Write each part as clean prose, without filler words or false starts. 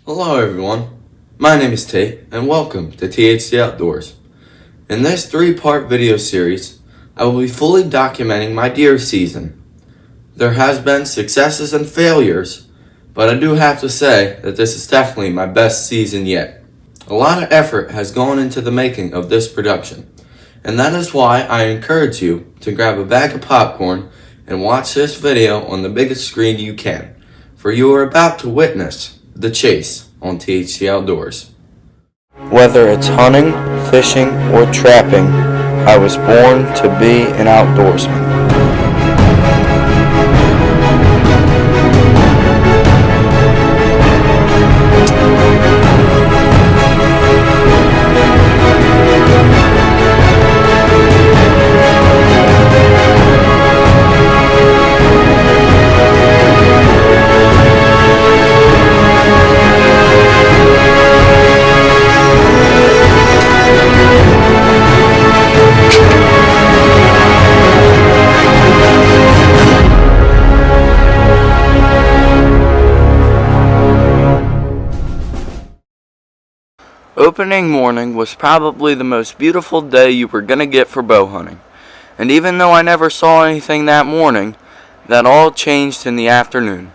Hello everyone, my name is Tate and welcome to THC Outdoors. In this 3-part video series, I will be fully documenting my deer season. There has been successes and failures, but I do have to say that this is definitely my best season yet. A lot of effort has gone into the making of this production, and that is why I encourage you to grab a bag of popcorn and watch this video on the biggest screen you can, for you are about to witness the chase on THC Outdoors. Whether it's hunting, fishing, or trapping, I was born to be an outdoorsman. Opening morning was probably the most beautiful day you were gonna get for bow hunting. And even though I never saw anything that morning, that all changed in the afternoon.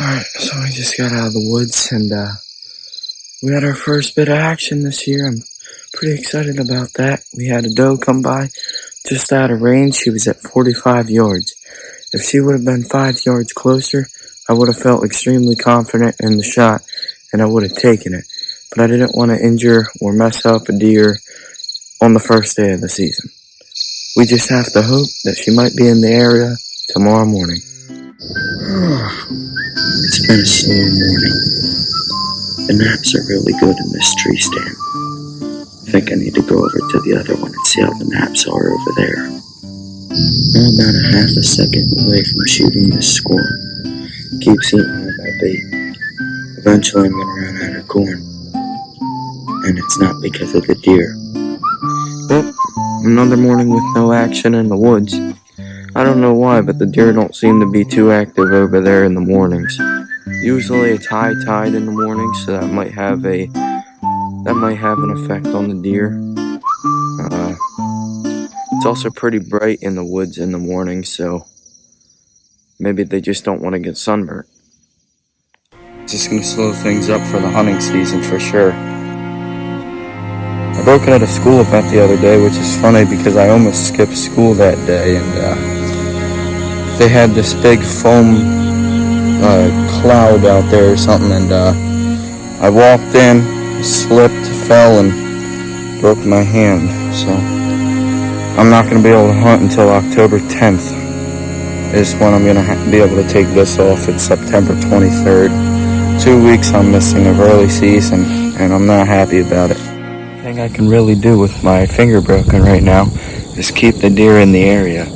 Alright, so I just got out of the woods and we had our first bit of action this year. I'm pretty excited about that. We had a doe come by just out of range. She was at 45 yards. If she would have been 5 yards closer, I would have felt extremely confident in the shot and I would have taken it. But I didn't want to injure or mess up a deer on the first day of the season. We just have to hope that she might be in the area tomorrow morning. It's been a slow morning. The naps are really good in this tree stand. I think I need to go over to the other one and see how the naps are over there. I'm about a half a second away from shooting this squirrel. Keeps eating all my bait. Eventually I'm gonna run out of corn. And it's not because of the deer. Well, another morning with no action in the woods. I don't know why, but the deer don't seem to be too active over there in the mornings. Usually it's high tide in the morning, so that might have an effect on the deer. It's also pretty bright in the woods in the morning, so maybe they just don't want to get sunburnt. It's just going to slow things up for the hunting season for sure. I broke out of school event the other day, which is funny because I almost skipped school that day, and they had this big foam cloud out there or something, and I walked in, slipped, fell, and broke my hand. So I'm not going to be able to hunt until October 10th is when I'm going to be able to take this off. It's September 23rd. 2 weeks I'm missing of early season, and I'm not happy about it. The thing I can really do with my finger broken right now is keep the deer in the area.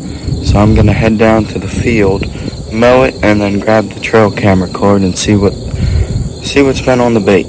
So I'm going to head down to the field, mow it, and then grab the trail camera cord and see what's been on the bait.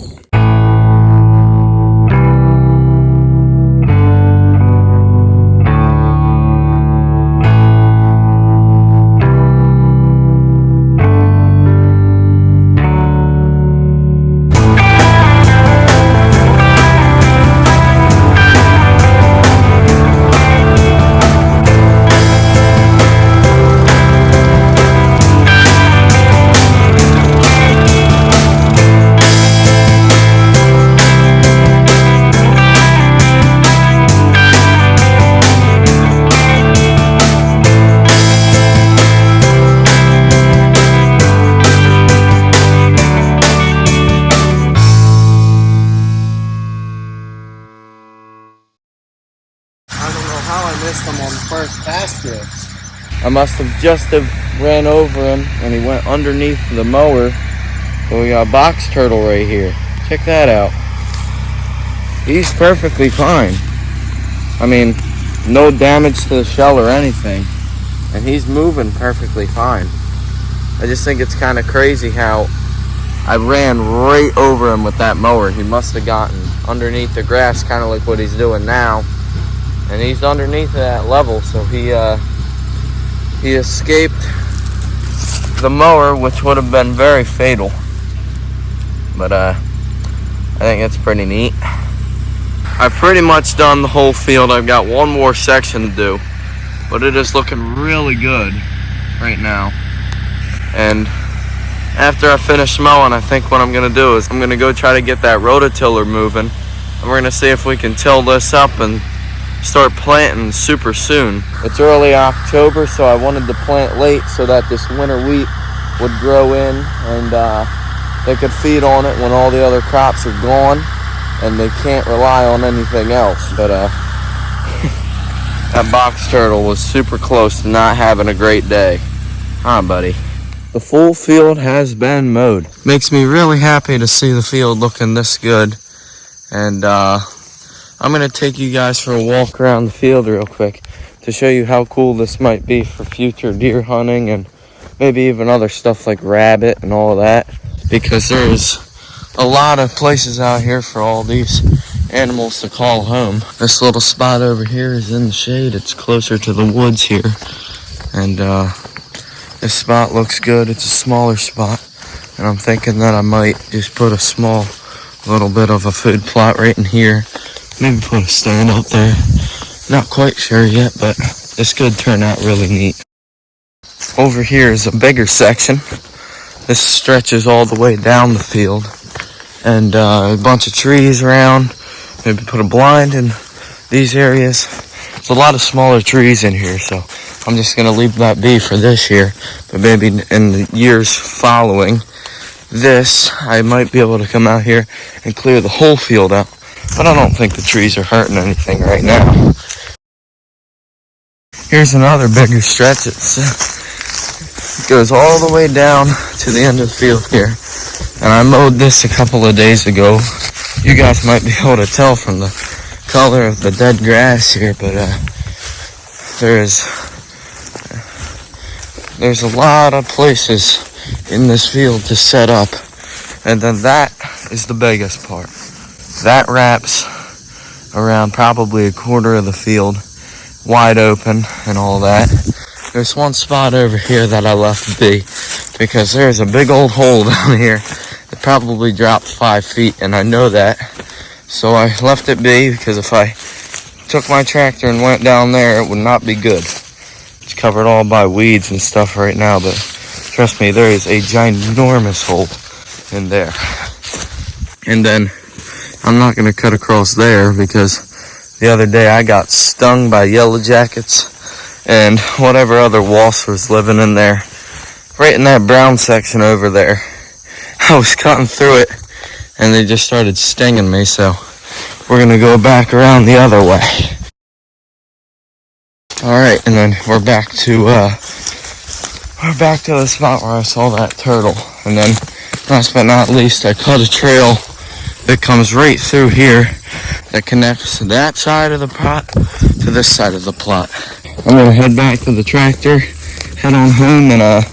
I must have just have ran over him and he went underneath the mower. So we got a box turtle right here. Check that out. He's perfectly fine. I mean, no damage to the shell or anything. And he's moving perfectly fine. I just think it's kind of crazy how I ran right over him with that mower. He must have gotten underneath the grass, kind of like what he's doing now. And he's underneath that level, so he escaped the mower, which would have been very fatal. But I think it's pretty neat. I've pretty much done the whole field. I've got one more section to do, but it is looking really good right now. And after I finish mowing, I think what I'm gonna do is I'm gonna go try to get that rototiller moving, and we're gonna see if we can till this up and start planting super soon. It's early October, so I wanted to plant late so that this winter wheat would grow in and they could feed on it when all the other crops are gone and they can't rely on anything else. But that box turtle was super close to not having a great day. Huh, buddy? The full field has been mowed. Makes me really happy to see the field looking this good. And I'm gonna take you guys for a walk around the field real quick to show you how cool this might be for future deer hunting and maybe even other stuff like rabbit and all that, because there's a lot of places out here for all these animals to call home. This little spot over here is in the shade. It's closer to the woods here, and this spot looks good. It's a smaller spot, and I'm thinking that I might just put a small little bit of a food plot right in here. Maybe put a stand up there. Not quite sure yet, but this could turn out really neat. Over here is a bigger section. This stretches all the way down the field. And a bunch of trees around. Maybe put a blind in these areas. There's a lot of smaller trees in here, so I'm just going to leave that be for this year. But maybe in the years following this, I might be able to come out here and clear the whole field out. But I don't think the trees are hurting anything right now. Here's another bigger stretch. It goes all the way down to the end of the field here. And I mowed this a couple of days ago. You guys might be able to tell from the color of the dead grass here, but there's a lot of places in this field to set up. And then that is the biggest part. That wraps around probably a quarter of the field, wide open and all that. There's one spot over here that I left be because there's a big old hole down here. It probably dropped 5 feet, and I know that. So I left it be because if I took my tractor and went down there, it would not be good. It's covered all by weeds and stuff right now, but trust me, there is a ginormous hole in there. And then I'm not going to cut across there because the other day I got stung by yellow jackets and whatever other wasp was living in there. Right in that brown section over there. I was cutting through it and they just started stinging me, so we're going to go back around the other way. Alright, and then we're back to the spot where I saw that turtle. And then last but not least, I cut a trail that comes right through here that connects that side of the plot to this side of the plot. I'm gonna head back to the tractor, head on home, and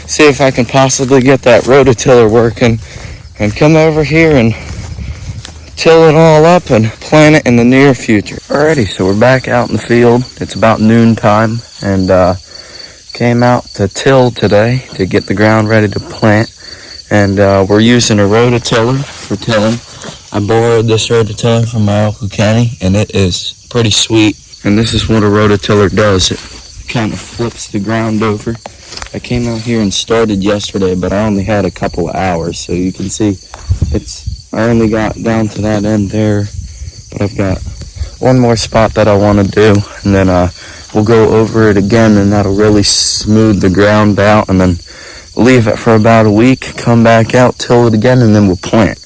see if I can possibly get that rototiller working and come over here and till it all up and plant it in the near future. Alrighty, so we're back out in the field. It's about noon time, and came out to till today to get the ground ready to plant. And we're using a rototiller for tilling. I borrowed this rototiller from my Uncle Kenny, and it is pretty sweet. And this is what a rototiller does. It kind of flips the ground over. I came out here and started yesterday, but I only had a couple of hours. So you can see I only got down to that end there, but I've got one more spot that I want to do, and then we'll go over it again, and that'll really smooth the ground out, and then leave it for about a week, come back out, till it again, and then we'll plant.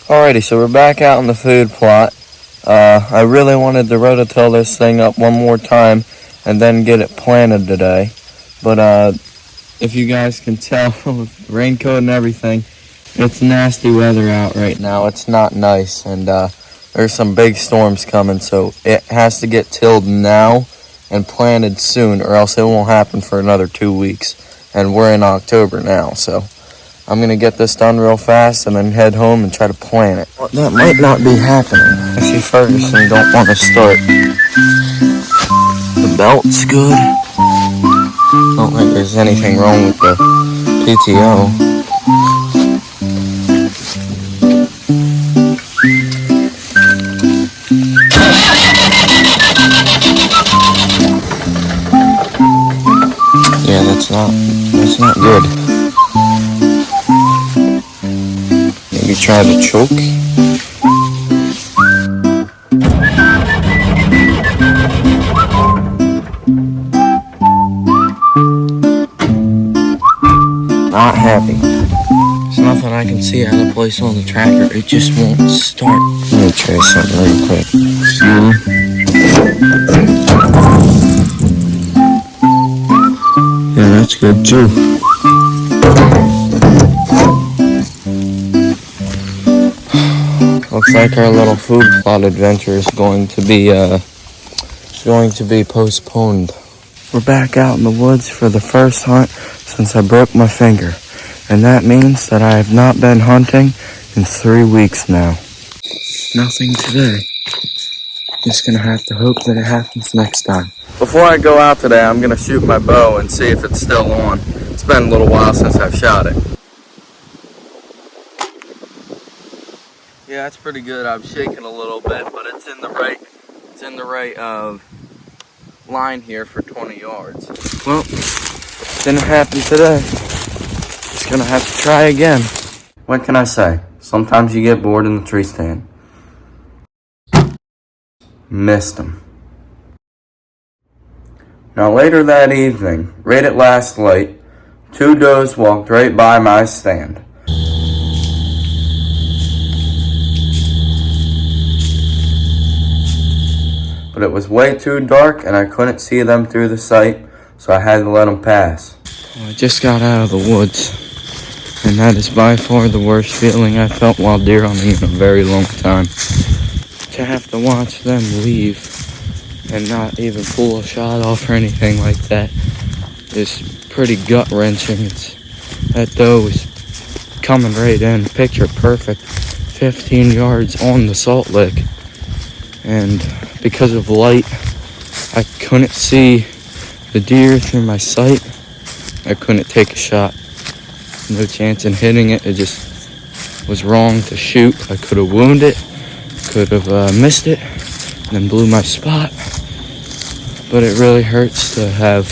Alrighty, so we're back out in the food plot. I really wanted to rototill this thing up one more time and then get it planted today. But if you guys can tell, with raincoat and everything, it's nasty weather out right now. It's not nice, and there's some big storms coming, so it has to get tilled now and planted soon, or else it won't happen for another 2 weeks. And we're in October now, so I'm gonna get this done real fast and then head home and try to plant it. Well, that might not be happening. I see Ferguson don't want to start. The belt's good. Don't think there's anything wrong with the PTO. Yeah, that's not good. Maybe try the choke. Not happy. There's nothing I can see out of place on the tractor. It just won't start. Let me try something real quick. Yeah, that's good too. Looks like our little food plot adventure is going to be postponed. We're back out in the woods for the first hunt since I broke my finger, and that means that I have not been hunting in 3 weeks now. Nothing today. Just gonna have to hope that it happens next time. Before I go out today, I'm gonna shoot my bow and see if it's still on. It's been a little while since I've shot it. Yeah, it's pretty good. I'm shaking a little bit, but it's in the right line here for 20 yards. Well, didn't happen today. Just gonna have to try again. What can I say? Sometimes you get bored in the tree stand. Missed him. Now later that evening, right at last light, 2 does walked right by my stand. But it was way too dark and I couldn't see them through the sight, so I had to let them pass. Well, I just got out of the woods, and that is by far the worst feeling I felt while deer hunting in a very long time. To have to watch them leave and not even pull a shot off or anything like that is pretty gut-wrenching. That doe was coming right in, picture perfect, 15 yards on the salt lick, and because of light, I couldn't see the deer through my sight. I couldn't take a shot. No chance in hitting it. It just was wrong to shoot. I could have wounded it, could have missed it, and then blew my spot. But it really hurts to have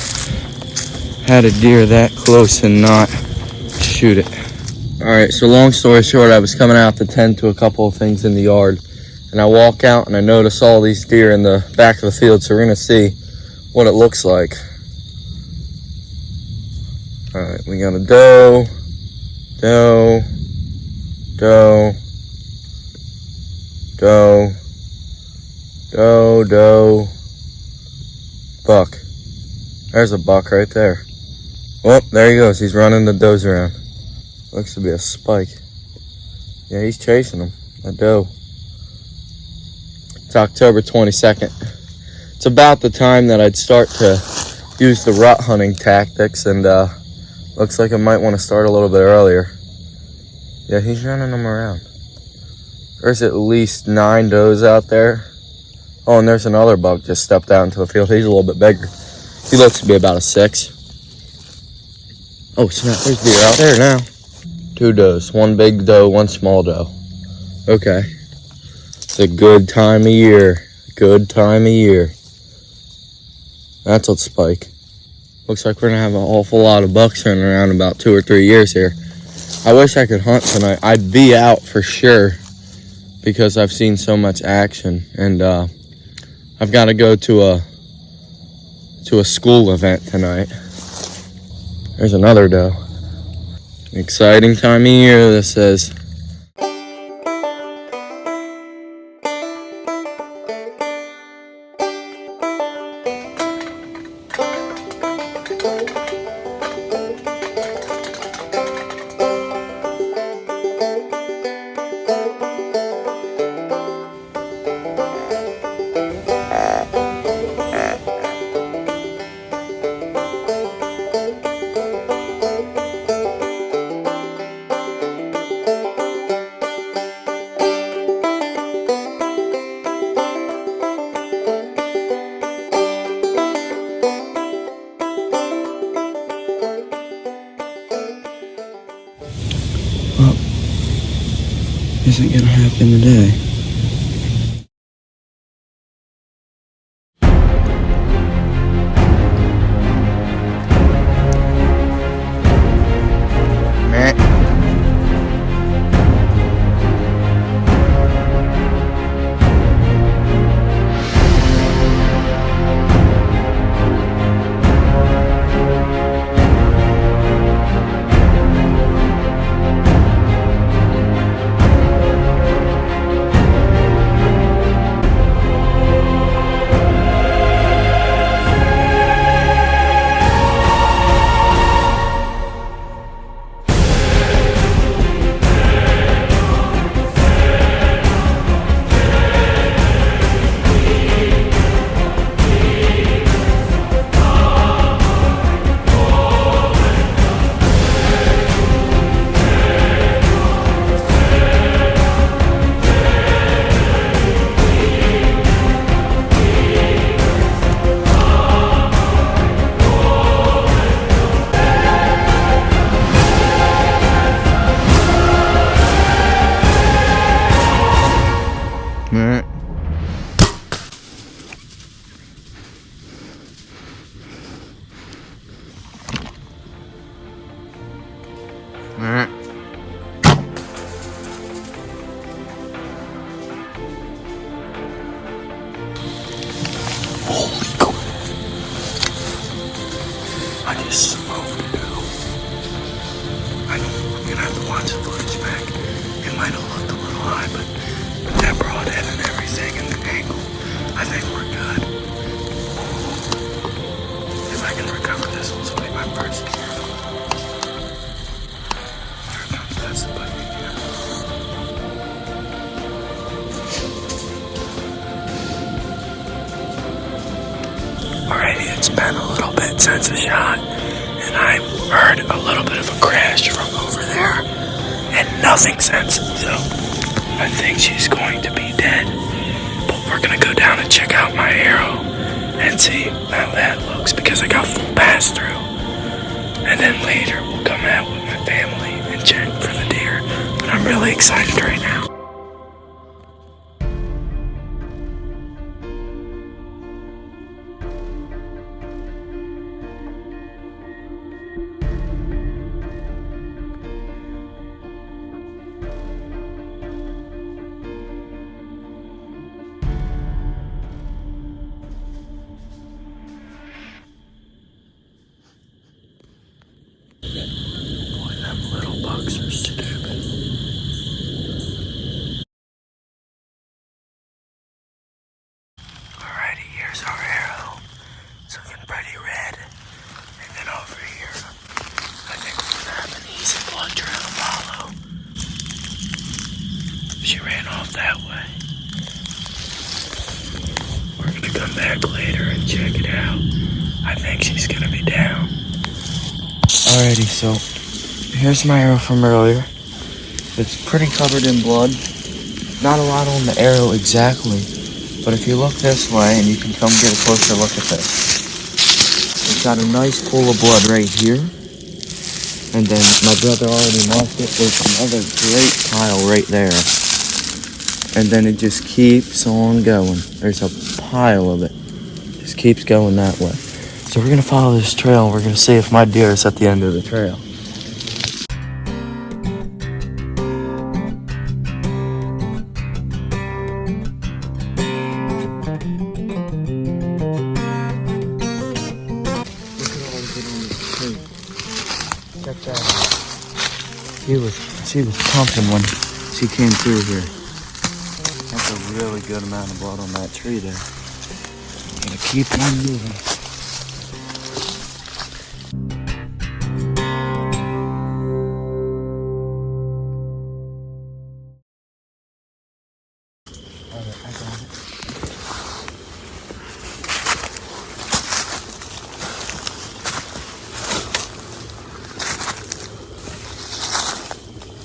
had a deer that close and not shoot it. Alright, so long story short, I was coming out to tend to a couple of things in the yard. And I walk out and I notice all these deer in the back of the field, so we're gonna see what it looks like. Alright, we got a doe, doe, doe, doe, doe, doe, buck. There's a buck right there. Oh, there he goes. He's running the does around. Looks to be a spike. Yeah, he's chasing them. A doe. It's October 22nd. It's about the time that I'd start to use the rut hunting tactics, and looks like I might want to start a little bit earlier. Yeah, he's running them around. There's at least 9 does out there. Oh, and there's another buck just stepped out into the field. He's a little bit bigger. He looks to be about a 6. Oh snap, there's deer out there now. 2 does, 1 big doe, 1 small doe. Okay. It's a good time of year. Good time of year. That's a spike. Looks like we're gonna have an awful lot of bucks running around in about 2 or 3 years here. I wish I could hunt tonight. I'd be out for sure because I've seen so much action, and I've got to go to a school event tonight. There's another doe. Exciting time of year, this is. isn't gonna happen today. I just smoked it out. I know we're gonna have to watch the footage back. It might have looked a little high, but with that broadhead and everything and the angle, I think we're good. If I can recover this, this will be my first gear. Here it comes, that's the button again. Alrighty, it's been a little bit since the shot, and I heard a little bit of a crash from over there, and nothing since, so I think she's going to be dead. But we're gonna go down and check out my arrow and see how that looks, because I got full pass through. And then later we'll come out with my family and check for the deer. But I'm really excited right now. Boy, them little bugs are stupid. Alrighty, here's our arrow. It's looking pretty red. And then over here, I think we're gonna have an easy blood trail to follow. She ran off that way. We're gonna come back later and check it out. I think she's gonna be down. Alrighty, so here's my arrow from earlier. It's pretty covered in blood. Not a lot on the arrow exactly, but if you look this way, and you can come get a closer look at this. It's got a nice pool of blood right here. And then my brother already marked it. There's another great pile right there. And then it just keeps on going. There's a pile of it. Just keeps going that way. So we're gonna follow this trail and we're gonna see if my deer is at the end of the trail. Look at all of it on this tree. Check that out. She was pumping when she came through here. That's a really good amount of blood on that tree there. I'm gonna keep on moving.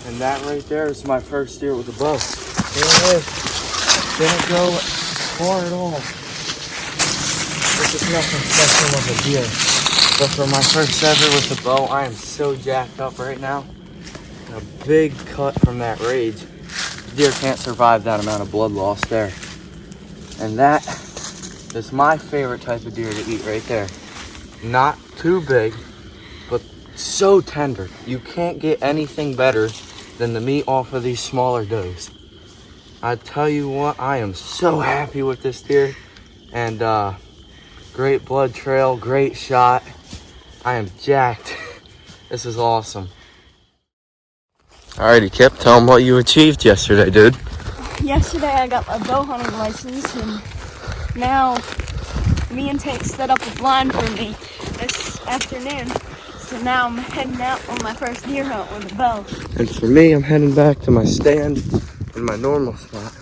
And that right there is my first deer with a bow. There it is. Didn't go far at all. This is nothing special of a deer. But for my first ever with a bow, I am so jacked up right now. A big cut from that rage. deer can't survive that amount of blood loss there. And that is my favorite type of deer to eat right there. Not too big, but so tender. You can't get anything better than the meat off of these smaller does. I tell you what, I am so happy with this deer. And great blood trail, great shot. I am jacked. This is awesome. Alrighty, Kip, tell them what you achieved yesterday, dude. Yesterday I got my bow hunting license, and now me and Tate set up a blind for me this afternoon. So now I'm heading out on my first deer hunt with a bow. And for me, I'm heading back to my stand in my normal spot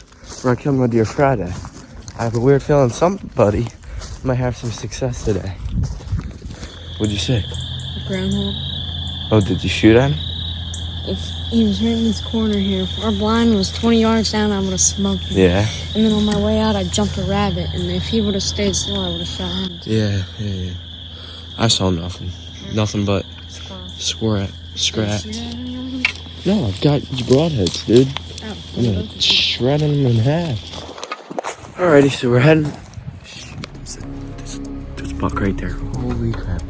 where I kill my deer Friday. I have a weird feeling somebody might have some success today. What'd you say? A groundhog. Oh, did you shoot at him? If he was right in this corner here, if our blind was 20 yards down, I would have smoked him. Yeah. And then on my way out, I jumped a rabbit, and if he would have stayed still, I would have shot him. Yeah. I saw nothing. Nothing but scratch. No, I've got broadheads, dude. Oh, I'm gonna shredding them in half. Alrighty, so we're heading. There's a buck right there. Holy crap.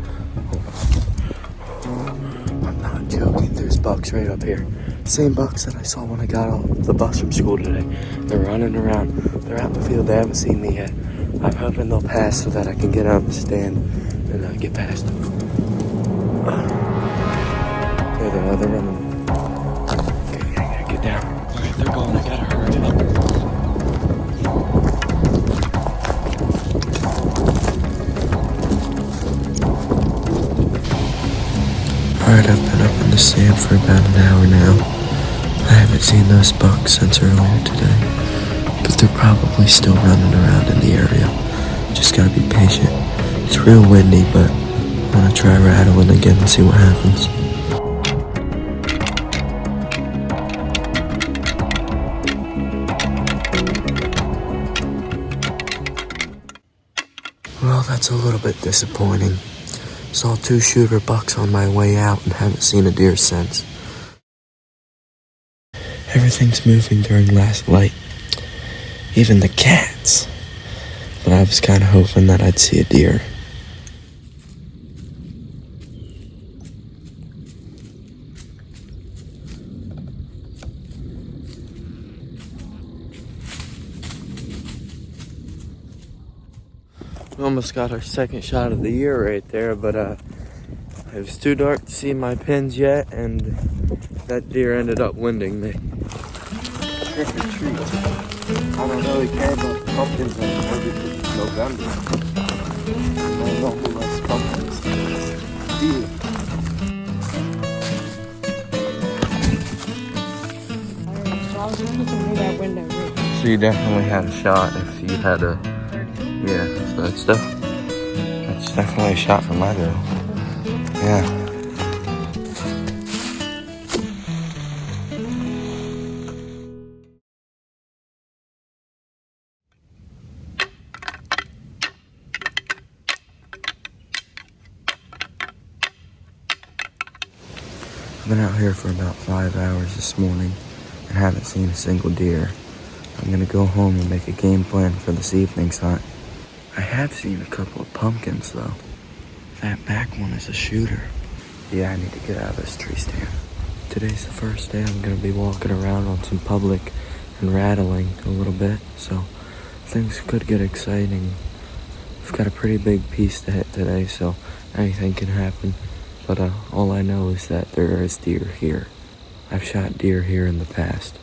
I'm not joking. There's bucks right up here. Same bucks that I saw when I got off the bus from school today. They're running around. They're out in the field. They haven't seen me yet. I'm hoping they'll pass so that I can get on the stand and get past them. There they are. They're running. Okay, I gotta get down. Alright, they're going. I gotta hurry up. Alright, I've been up in the stand for about an hour now. I haven't seen those bucks since earlier today, but they're probably still running around in the area. Just gotta be patient. It's real windy, but I'm gonna try rattling again and see what happens. Well, that's a little bit disappointing. Saw 2 shooter bucks on my way out and haven't seen a deer since. Everything's moving during last light. Even the cats. But I was kind of hoping that I'd see a deer. We almost got our second shot of the year right there, but it was too dark to see my pins yet, and that deer ended up winding me. Trick or treat. I don't really care about pumpkins anymore because it's November. I don't know who likes pumpkins. Deer. So I was just looking through that window. So you definitely had a shot if you had a... Yeah, so that's definitely a shot for my girl. Yeah. I've been out here for about 5 hours this morning and haven't seen a single deer. I'm gonna go home and make a game plan for this evening's hunt. I have seen a couple of pumpkins though. That back one is a shooter. Yeah, I need to get out of this tree stand. Today's the first day I'm gonna be walking around on some public and rattling a little bit, so things could get exciting. We've got a pretty big piece to hit today, so anything can happen. But all I know is that there is deer here. I've shot deer here in the past.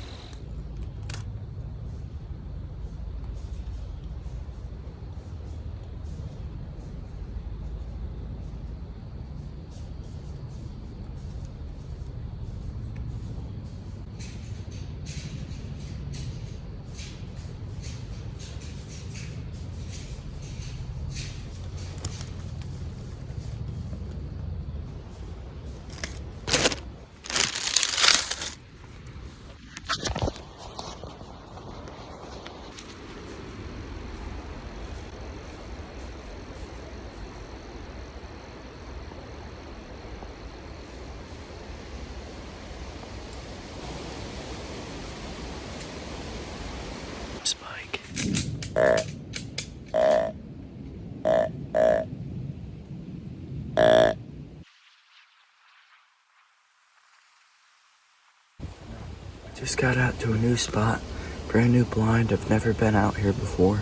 Just got out to a new spot, brand new blind. I've never been out here before,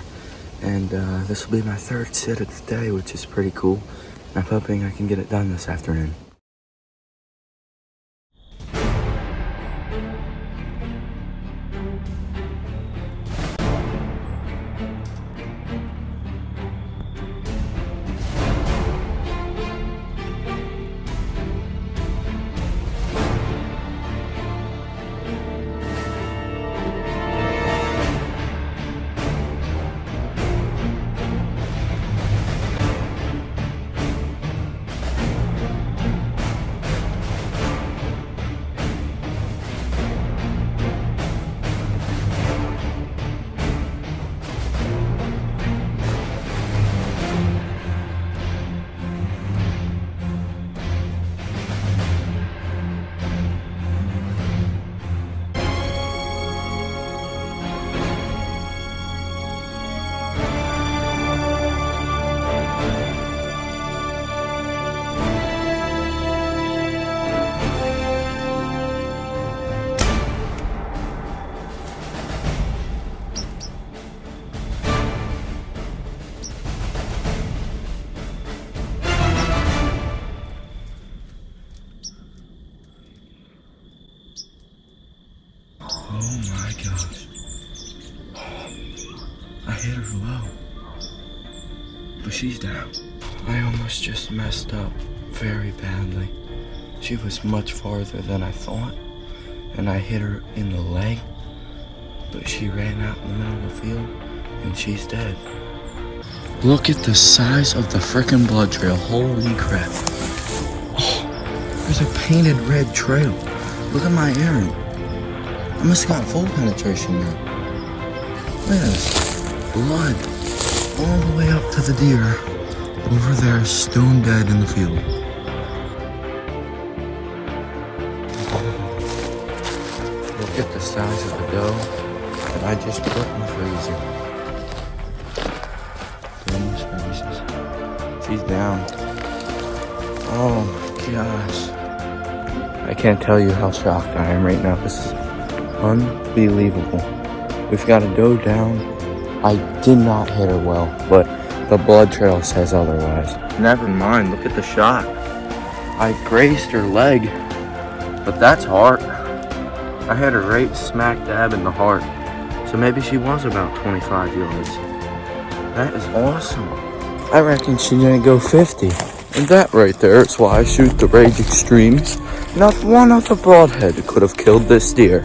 and this will be my third sit of the day, which is pretty cool. I'm hoping I can get it done this afternoon. Oh my gosh. I hit her low. But she's down. I almost just messed up very badly. She was much farther than I thought. And I hit her in the leg. But she ran out in the middle of the field. And she's dead. Look at the size of the frickin' blood trail. Holy crap. Oh, there's a painted red trail. Look at my earring. I must have got full penetration now. Look at this. Blood all the way up to the deer. Over there, stone dead in the field. Look at the size of the doe that I just put in the freezer. Goodness gracious. She's down. Oh my gosh. I can't tell you how shocked I am right now. This is unbelievable. We've got a doe down. I did not hit her well, but the blood trail says otherwise. Never mind, look at the shot. I grazed her leg, but that's heart. I hit her right smack dab in the heart. So maybe she was about 25 yards. That is awesome. I reckon she didn't go 50. And that right there is why I shoot the Rage Extremes. Not one other broadhead could have killed this deer.